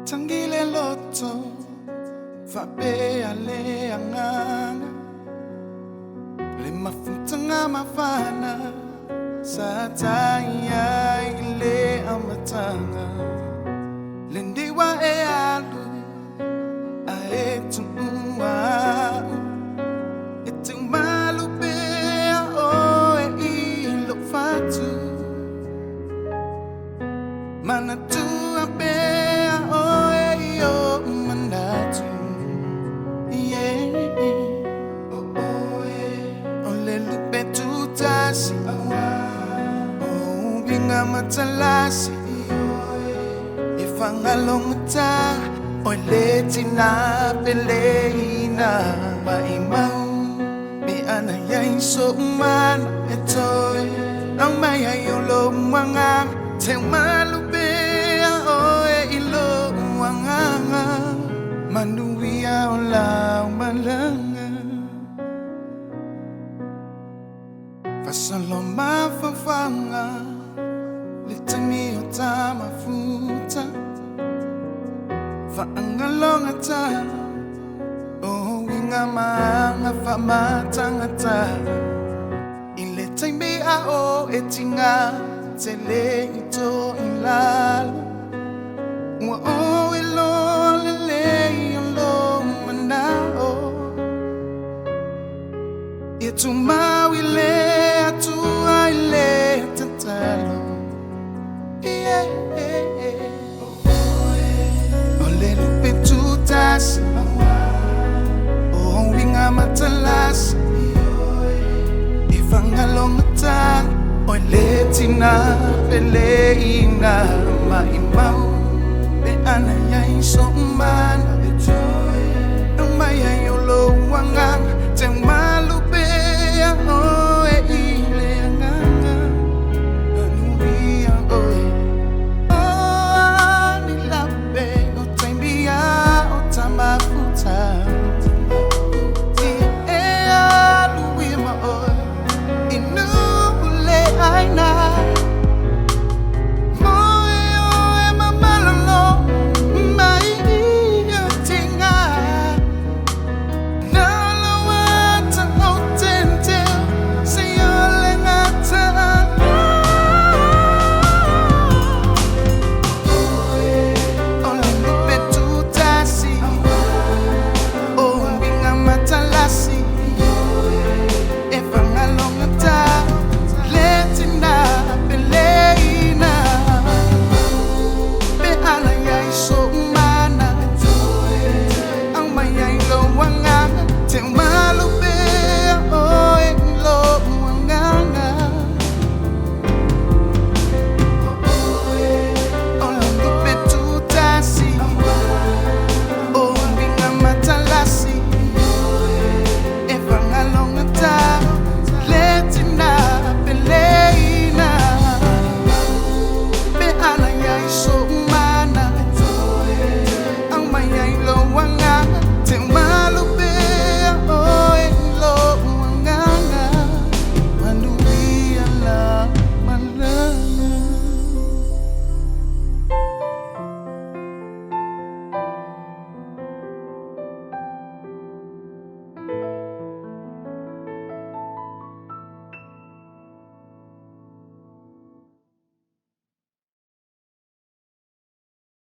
Tangile loto fa be ale anganga le mafuntanga mafana sa taya ile amatanga lendiwa e alu aetumwa etumalu be o e ilo fatu manatu abe Matalasi ifangalongta oleti na peleina maimau mi anayay so man etoy ang mayayolo mga te malube oe ilo mga manuia ola malanga fasalo mafafanga litani otama futa fa angalongata oh winga manga fa matangata ile time a o etinga tele ito ilal wa o ilo le lo manao itu mawile atu aile tatalo oh winga matalas ifangalongta oy letina peleina maimau be anayay so man